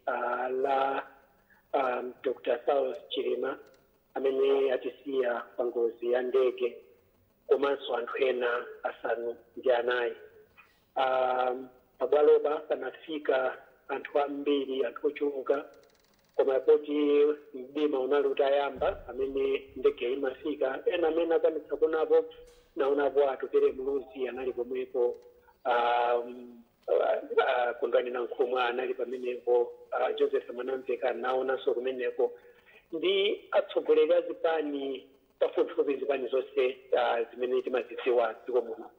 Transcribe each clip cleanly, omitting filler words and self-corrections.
la Dr. Saulos Chilima amene atisiya pa ngozi ya ndege komanso anthu ena asanu ndi anayi. Pabwalopa panafika anthu ambiri, anthu ochuluka, koma poti mdima unali utayamba amene ndege imafika, ena amene akwanitsa kuonapo naonapo atupere muluzi anali pomwepo. Kundwani na Nkhumwa anali pamenepo, Joseph Mwanamveka naonanso kumeneko, ndi atsogoleri a zipani pafupifupi zipani zonse zimene timazidziwa dziko muno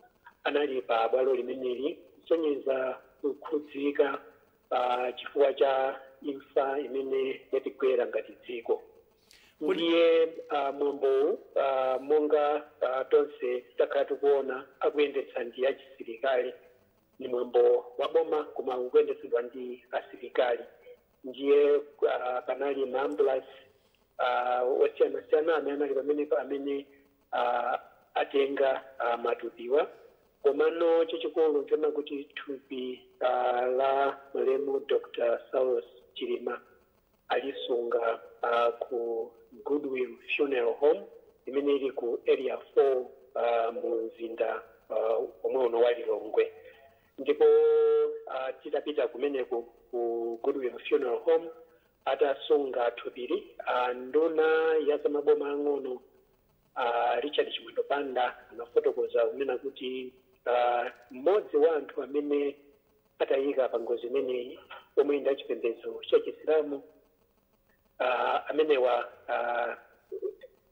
anali pa bwalo limeneli, kusonyeza kukhudzika chifukwa cha imfa imene yatigwera ngati dziko. Ndiye mwambowu monga tonse takhala tikuona akuyendetsa ndi achisilikali, ni mwambo wa boma koma ukuyendetsedwa ndi asilikali. Ndiye panali maambulance osiyanasiyana amene anali pamenepo amene atenga matupiwa. Komano chachikulu nchona kuti thupi la malemu Dr. Saulos Chilima alisunga ku Goodwill Funeral Home imene ili ku area 4 mu mzinda omwe uno wa Lilongwe. Ndipo titapita kumeneko ku Goodwill Funeral Home atasunga thupili, nduna ya zamaboma ang'ono Richard Chimwendo Panda anafotokoza kunena kuti mmodzi wa anthu amene atayika pa ngozi imeneyi omwe ndi achipembedzo cha Chisilamu, amenewa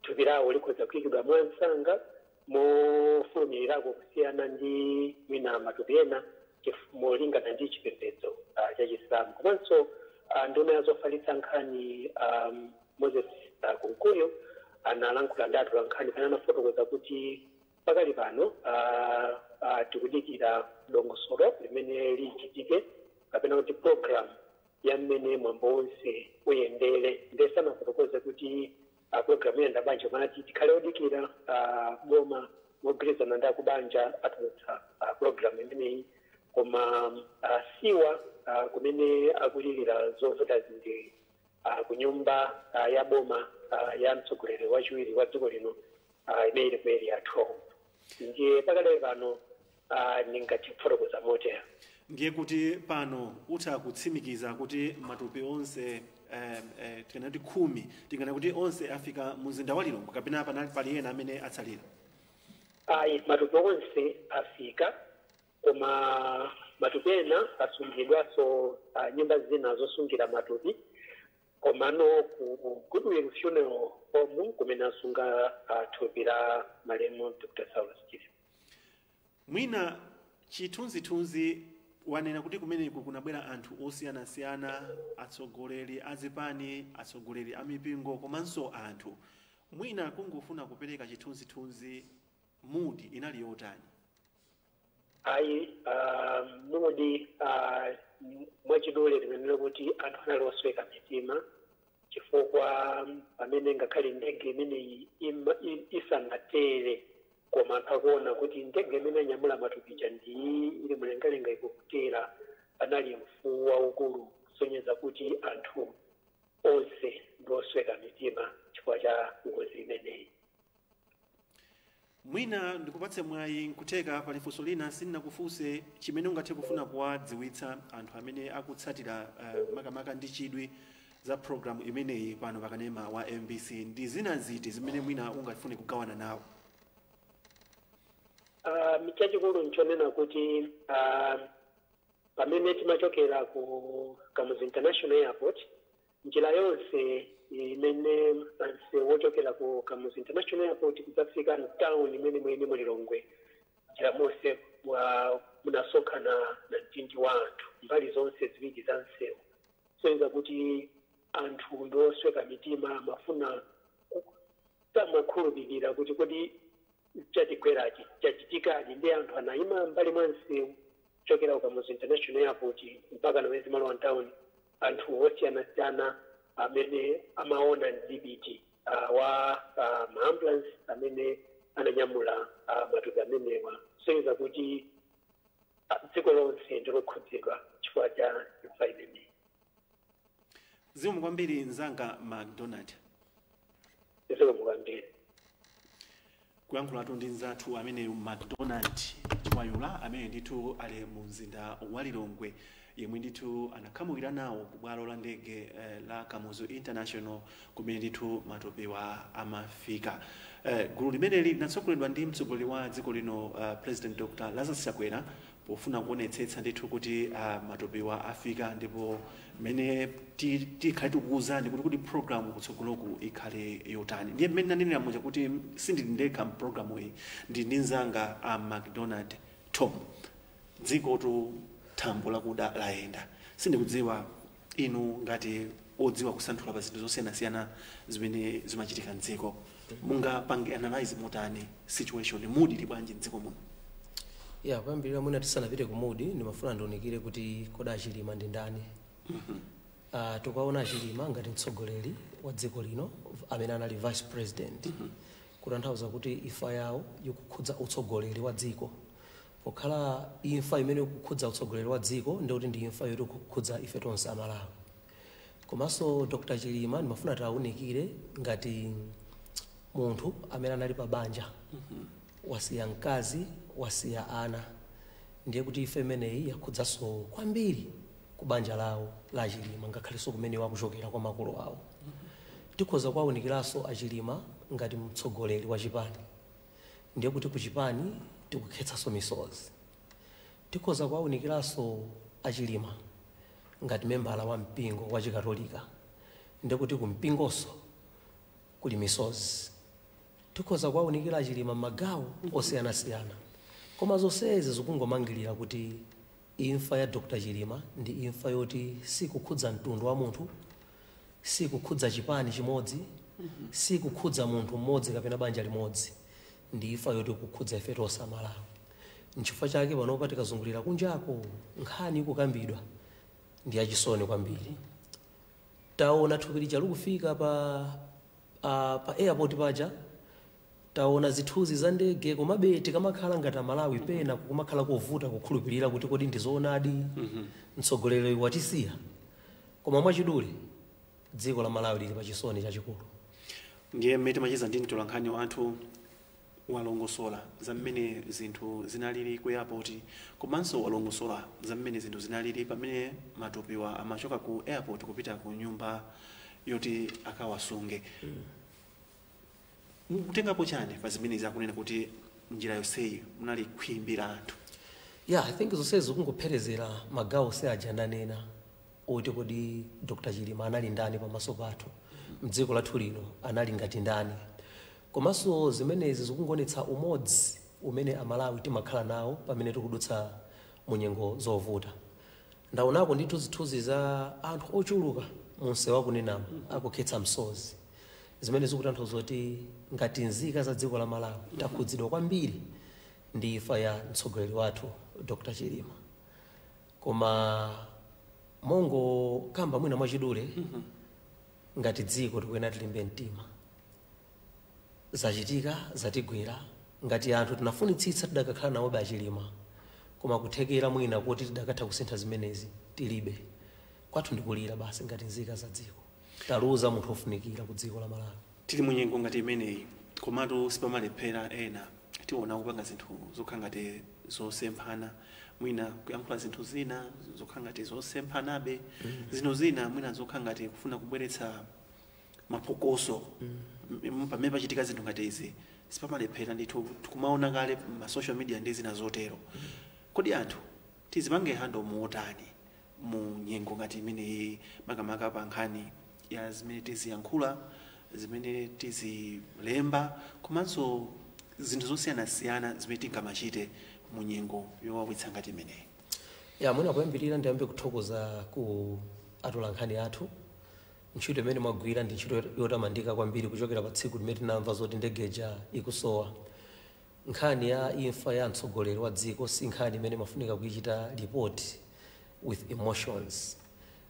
thupi lawo likhoza kuyikidwa mwansanga mofulumirirako kusiyana ndi mwina matupi ena molingana ndi chipembedzo cha Chisilamu. Komanso nduna ya zofalitsa nkhani Moses Kunkuyo analankhula ndi atola nkhani pamene anafotokoza kuti pakali pano tikudikira dongosolo limene lichitike kapena kuti program ya mmene mwambo wonse uyendere. Ndese anafotokoza kuti program yenda banja manati tikhale odikira boma mogwirizana ndi akubanja atulutsa program imeneyi, koma siwa kumene akulilira zovuta zindi ku nyumba ya boma ya mtsogoleri wachiwiri wa dziko lino imene ili ku area 12. Ndiye pakadali pano ningati kufotokoza motera. Ndiye kuti pano utha kutsimikiza kuti matupi onse tikanati 10 tingana kuti onse afika muzinda wa Lilongwe kapena pali ena amene atsalira? Matupi onse afika, koma matupi ena asungidwaso nyumba zina zosungira matupi, komano ku Goodwill Funeral Home kumene asunga thupi la malemu Dr. Saulos Chilima. Mwina chithunzithunzi wanena kuti kumeneku kunabwera anthu osiyanasiyana, atsogoleri azipani, atsogoleri amipingo komanso anthu. Mwina kungofuna kupereka chithunzithunzi, mudi inali yotani? Mudi mwachidule limenera kuti anthu anali osweka mitima, chifukwa pamene ngakhale ndege imeneyi isanatere, koma anthu akuona kuti ndege imene nyamula matupi ndi ili mlengalenga ikukutera, panali mfuwu waukulu kusonyeza kuti anthu onse ndi osweka mitima chifukwa cha ngozi imeneyi. Mwina ndikupatse mwayi nkuteka pali funso lina sindinakufunse chimene ungathe kufuna kuwadziwitsa anthu amene akutsatira makamaka ndi chidwi za program imeneyi pano pakanema wa MBC, ndi zina ziti zimene mwina ungafune kugawana nawo? Chachikulu nchonena kuti pamene timachokera ku Kamuzu International Airport, njira yonse imene wochokera ku Kamuzu International Airport kudzafika town imene mwene mu Lilongwe, njira monse munasonkhana na mtindi wa anthu mbali zonse ziwiri za msewu. Soyenza kuti anthu ndi osweka mitima mafuna tamakhulupirira kuti kodi chatigwerachi chachitikadi, ndi anthu anayima mbali mwa msewu kuchokera ku Kamuzu International Airport mpaka na Mwezi Malo Town, anthu osiyanasiyana amene amaona ndibiti wa maambulance amene ananyamula matupi amenewa. Soyenza kuti dziko lonse ndilokhudzidwa chifukwa cha imfa imeneyi. zikomo kwambiri mzanga McDonald. zikomo kwambiri. kuyankhulatu ndi nzathu amene McDonald Chiwayula amene ndithu ali mu mzinda wa Lilongwe yemwe ndithu anakhamukira nawo ku bwalo la ndege la Kamuzu International kumene ndithu matopewa amafika. Gulu limeneli linatsogoleredwa ndi mtsogoleri wa dziko lino President Dr. Lazarus Chakwera pofuna kuonetsetsa ndithu kuti matopewa afika, ndipo mmene tikhale tikukuwuzani kuti programu kutsogoloku ikhale yotani. Ndiye mmene nanenera moja kuti sindili ndekha mpulogalamu iyi, ndi ndi nzanga McDonald Tom. Dziko tu thambo lakuda layenda. Sindikudziwa inu ngati odziwa kusanthula pa zinthu zosiyanasiyana zimene zimachitika mdziko, mungapange analyze motani situation mood ili bwanji mdziko muno? Kwambirira mwina tisanapite ku mood ndimafuna ndionekere kuti koda Chilima ndi ndani. Tukaona Chilima ngati mtsogoleri wa dziko lino amene anali vice president, kutanthauza kuti imfa yawo ikukhudza utsogoleri wa dziko. Pokhala imfa imene ikukhudza utsogoleri wa dziko ndikuti ndi imfa yoti ikukhudza ife tonse Amalawi. Komanso Dr. Chilima ndimafuna taonekire ngati munthu amene anali pa banja, wasiya mkazi, wasiya ana. Ndiye kuti ife imeneyi yakhudzanso kwambiri ku banja lawo la Chilima, ngakhalenso kumene wakuchokera kwa makolo awo. Tikhoza kuwaonikiranso Achilima ngati mtsogoleri wa chipani, ndiye kuti ku chipani tikukhetsanso misozi. Tikhoza kuwaonikiranso Achilima ngati membala wa mpingo wa Chikatolika, ndiye kuti ku mpingonso kuli misozi. Tikhoza kuwaonikira Achilima magawo osiyanasiyana, koma zonsezi zikungomangirira kuti imfa ya Dr. Chilima ndi imfa yoti sikukhudza mtundu wa munthu, sikukhudza chipani chimodzi, sikukhudza munthu mmodzi kapena banja limodzi, ndi imfa yoti kukhudza ife tonse Amalawi. N'chifukwa chake panopa tikazungulira kunjako nkhani kukambidwa ndi yachisoni kwambiri. Taona thupi lija likufika pa airport paja, taona zithunzi za ndege, komabe tikamakhala ngati Amalawi pena kumakhala kovuta kukhulupirira kuti kodi ndizoonadi mtsogoleri watisiya. Koma mwachidule dziko la Malawi lili pa chisoni chachikulu. Ndiye mmene timachiza ndi mtolankhani wa anthu walongosola za mmene zinthu zinalili ku airport, komanso walongosola za mmene zinthu zinalili pamene matopewa amachoka ku airport kupita ku nyumba yoti akawasunge. Mukutengapo chani pa zimene zakunena kuti njira yonseyi munali kuyimbira anthu? I think zonsezi zikungopherezera magawo aja ndanena oti kodi Dr. Chilima anali ndani pamaso pathu, mdziko lathu lino anali ngati ndani. Komanso zimenezi zikungonetsa umodzi umene Amalawi timakhala nawo pamene tikudutsa mu nyengo zovuta. Ndaonako ndithu zithunzi za anthu ochuluka munsewu wakunenamo akukhetsa msozi, zimene zikutanthauza kuti ngati nzika za dziko la Malawi takhudzidwa kwambiri ndi imfa ya mtsogoleri wathu Dr. Chilima. Koma mongo kamba mwina mwachidule ngati dziko tikuyenera tilimbe mtima. Zachitika zatigwera, ngati anthu tinafunitsitsa tidakakhala nawo Achilima, koma kuthekera mwina kuti tidakatha kusintha zimenezi tilibe. Kwathu ndikulira basi ngati nzika za dziko. Taluza munthu ofunikira ku dziko la Malawi. Tili mu nyengo ngati imeneyi, komatu sipamalephera ena tiona kupanga zinthu zokhala ngati zosemphana, mwina kuyankhula zinthu zina zokhala ngati zosemphanabe, zinthu zina mwina zokhala ngati kufuna kubweretsa maphokoso. Pamene pachitika zinthu ngati izi sipamalephera ndithu tikumaona kale ma social media ndi zina zotero. Kodi anthu tizipange handle motani mu nyengo ngati imeneyi, makamaka pa nkhani ya zimene tiziyankhula, zimene tizilemba, komanso zinthu zosiyanasiyana zimene tingamachite mu nyengo yowawitsa ngati imeneyi? Mwina kuyambirira ndiyambe kuthokoza ku atolankhani athu. Ntchito imene mwagwira ndi ntchito yotamandika kwambiri kuchokera pa tsiku limene tinamva zoti ndegeja ikusowa. Nkhani ya imfa ya mtsogoleri wa dziko si nkhani imene mafunika kuichita report with emotions.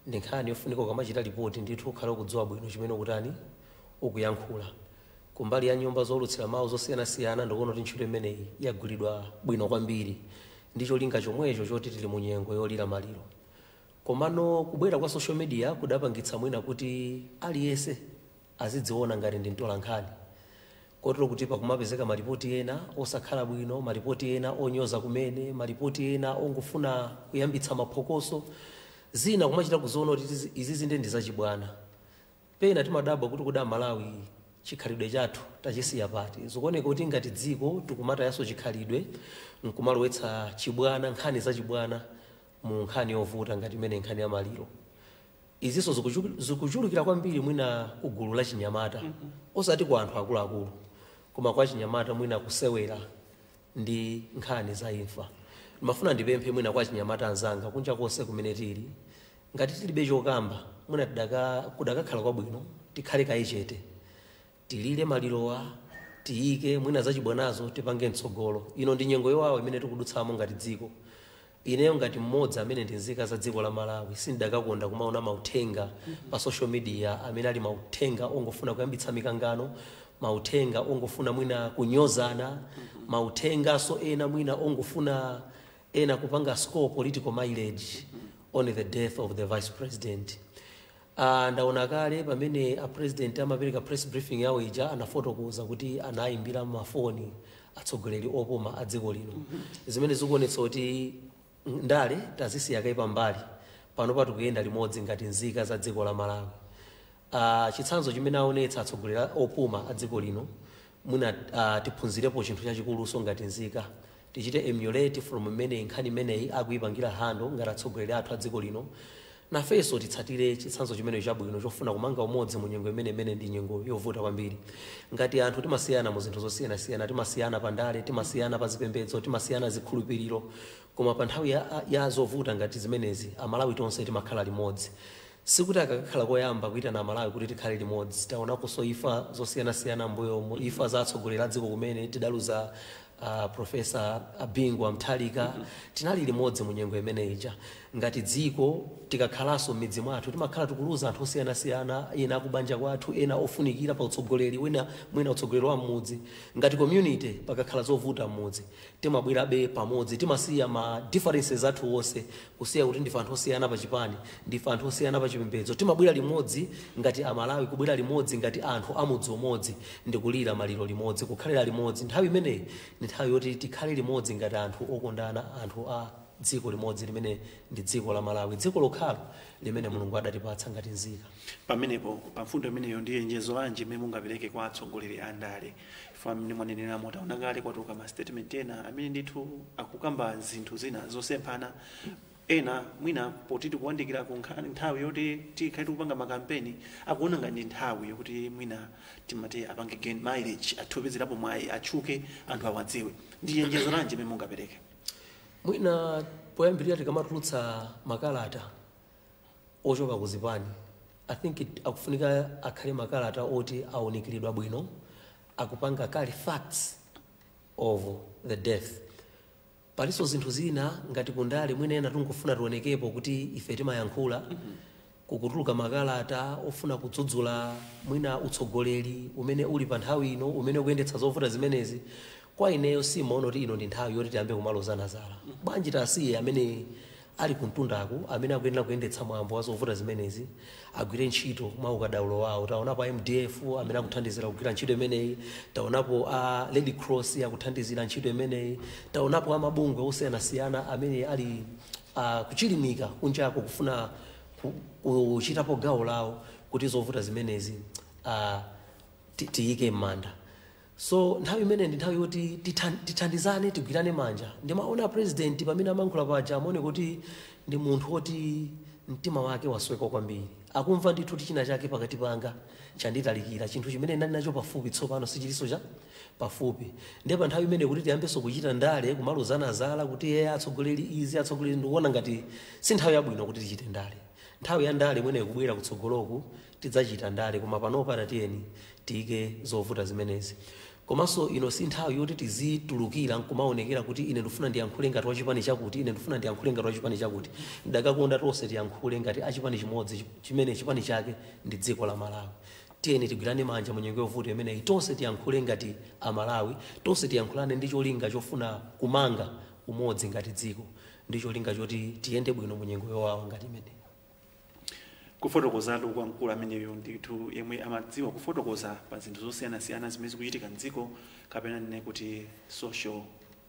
Ndi nkhani yofunika ukamachita report ndithu ukhala ukudziwa bwino chimene ukutani ukuyankhula. Kumbali ya nyumba zolutsira mawu zosiyanasiyana ndikuona kuti ntchito imeneyi yagwiridwa bwino kwambiri. Ndicho linga chomwecho choti tili mu nyengo yolira maliro. komano kubwera kwa social media kudapangitsa mwina kuti aliyense azidziona ngati ndi mtolankhani, kotero kuti pakumapezeka maripoti ena osakhala bwino, maripoti ena onyoza kumene, maripoti ena ongofuna kuyambitsa maphokoso, zina kumachita kuziona kuti izi zinde ndi zachibwana. Pena timadabwa kuti kuda Malawi chikhalidwe chathu tachisiya pati, zikuoneka kuti ngati dziko tikumata yaso chikhalidwe nkumalowetsa chibwana, nkhani za chibwana mu nkhani yovuta ngati imene nkhani ya maliro. Iziso zikuchulukira kwambiri mwina kugulu la chinyamata, osati kwa anthu akuluakulu, koma kwa chinyamata mwina kusewera ndi nkhani za imfa. Mafuna ndipemphe mwina kwa chinyamata anzanga kunja konse kumene tili, ngati tilibe chokamba mwina kudakakhala kwabwino tikhale kaichete, tilile malirowa, tiyike mwina zachibwanazo tipange mtsogolo. Ino ndi nyengo yowawa imene tikudutsamo ngati dziko. Ineyo ngati mmodzi amene ndi nzika za dziko la Malawi sindakakonda kumaona mauthenga pa social media amene ali mauthenga ongofuna kuyambitsa mikangano, mauthenga ongofuna mwina kunyozana, mauthenga so ena mwina ongofuna ena kupanga score political mileage on the death of the vice president. Ndaona kale pamene a president amapereka press briefing yawo ija anafotokoza kuti anayimbira mafoni atsogoleri opuma a dziko lino. Zimene zikuonetsa kuti ndale tazisiya kai pambali pano patu kuyenda limodzi ngati nzika za dziko la Malawi. Chitsanzo chimene aonetsa atsogoleri opuma a dziko lino mwina tiphunzirepo chinthu chachikulu so ngati nzika, tichite emulate from mmene nkhani imeneyi akuyipangira hando ngati atsogoleri athu a dziko lino. Nafenso titsatire chitsanzo chimene chabwino chofuna kumanga umodzi mu nyengo imene ndi nyengo yovuta kwambiri. Ngati anthu timasiyana mu zinthu zosiyanasiyana, timasiyana pa ndale, timasiyana pa zipembedzo, timasiyana zikhulupiriro, koma pa nthawi ya zovuta ngati zimenezi Amalawi tonse timakhala limodzi. Sikuti akakhala koyamba kuitana Amalawi kuti tikhale limodzi. Taonakonso ifa zosiyanasiyana mbuyomo, ifa za atsogoleri a dziko kumene tidaluza Professor Bingwa Mthalika, tinali limodzi mu nyengo imene ija. Ngati dziko tikakhalanso m'midzi mwathu timakhala tikuluza anthu osiyanasiyana, ena akubanja kwathu, ena ofunikira pa utsogoleri, mwina utsogoleri wa mmudzi. Ngati community pakakhala zovuta mmudzi timabwerabe pamodzi, timasiya ma differences athu wonse, kusiya kuti ndife anthu osiyana pa chipani, ndife anthu osiyana pa chipembedzo, timabwera limodzi ngati Amalawi, kubwera limodzi ngati anthu amudzi umodzi, ndikulira maliro limodzi, kukhalira limodzi. Nthawi imeneyi ndi nthawi yoti tikhale limodzi ngati anthu okondana, anthu a dziko limodzi limene ndi dziko la Malawi, dziko lokhalo limene Mulungu adatipatsa ngati nzika. Pamenepo pamfundo imeneyo ndiye njezo lanji mmene mungapereke kwa atsogoleri a ndale, ife amene mwanenera motaona kale kwatuka ma statement ena amene ndithu akukamba zinthu zina zosemphana, ena mwina potiti kuwandikira ku nthawi yoti tikhale tikupanga makampeni akuona ngati nthawi yokuti mwina timati apange gain mileage, athupizirapo mwayi atchuke anthu awadziwe. Ndiye njezo lanji mmene mungapereke? Mwina poyambirira tikamatulutsa makalata ochoka ku zipani, I think akufunika akhale makalata oti aonikiridwa bwino, akupanga kali facts of the death. Paliso zinthu zina ngati kundale mwina ena tungofuna tionekepo kuti ife timayankhula, kukutuluka makalata ofuna kudzudzula mwina utsogoleri umene uli pa nthawi ino, umene ukuyendetsa zovuta zimenezi. Kwa ineyo simaona kuti ino ndi nthawi yoti tiyambe kumalozana zala. Bwanji tasiye amene ali kumtundaku, amene akuyenera kuyendetsa mwambo wa zovuta zimenezi, agwire ntchito mwa ukadaulo wawo. Taonapo MDF amene akuthandizira kugwira ntchito imeneyi, taonapo Red Cross akuthandizira ntchito imeneyi, taonapo amabungwe osiyanasiyana amene ali kuchilimika kunjako kufuna kuchitapo gawo lawo kuti zovuta zimenezi tiyike m'manda. So nthawi imene ndi nthawi yoti tithandizane, tigwirane manja. Ndimaona president pamene amankhula paja amone kuti ndi munthu woti mtima wake wasweka kwambiri, akumva ndithu kuti china chake pakati panga chanditalikira, chinthu chimene ndali nacho pafupi tsopano sichiliso cha pafupi. Ndiye pa nthawi imene kuti tiyambenso kuchita ndale, kumalozana zala kuti atsogoleri izi atsogoleri, ndikuona ngati si nthawi yabwino kuti tichite ndale. Nthawi ya ndale imene ikubwera kutsogoloku tidzachita ndale, koma panopa tatiyeni tiyike zovuta zimenezi. Komanso ino si nthawi yoti tizitulukira nkumaonekera kuti ine ndifuna ndiyankhule ngati wachipani chakuti, ine ndifuna ndiyankhule ngati wachipani chakuti. Ndakakonda tonse tiyankhule ngati achipani chimodzi chimene chipani chake ndi dziko la Malawi. Tiyeni tigwirane manja mu nyengo yovuta imeneyi, tonse tiyankhule ngati Amalawi, tonse tiyankhulane ndi cholinga chofuna kumanga umodzi ngati dziko. ndicho linga choti tiyende bwino munyengo yowawa ngati imene. Kufotokozatu kwa mkulu ameneyo ndithu yemwe amadziwa kufotokoza pa zinthu zosiyanasiyana zimene zikuchitika mdziko kapena nene kuti social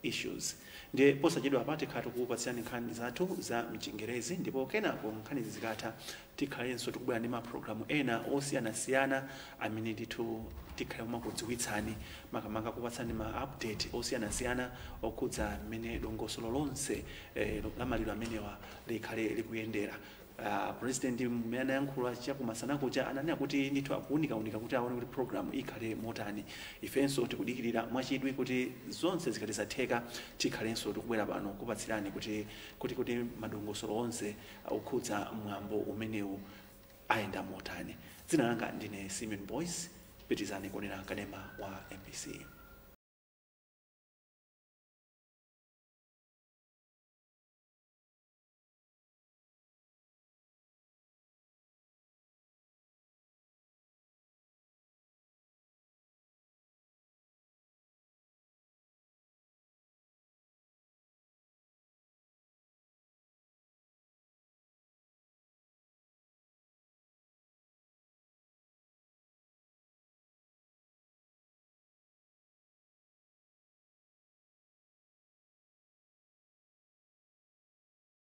issues. Ndiye posachedwa apate khatu kupatsirani nkhani zathu za mchingerezi, ndipo kenako nkhani zikatha tikhalenso tikubwera ndi mapulogalamu ena osiyanasiyana amene ndithu tikhale kumakudziwitsani makamaka kupatsani ma update osiyanasiyana okhudza mmene dongosolo lonse la maliro amenewa likhale likuyendera. President mmene yankhula chakumasana kuja ananena kuti ndithu akuunika kuti aone kuti program ikhale motani. Ifenso tikudikirira mwachidwi kuti zonse zikati zatheka tikhalenso tikubwera pano kupatsirani kuti madongosolo onse okhudza mwambo umenewu ayenda motani. Dzina langa ndine Simeon Boyce, pitizani kuonera kanema wa MBC.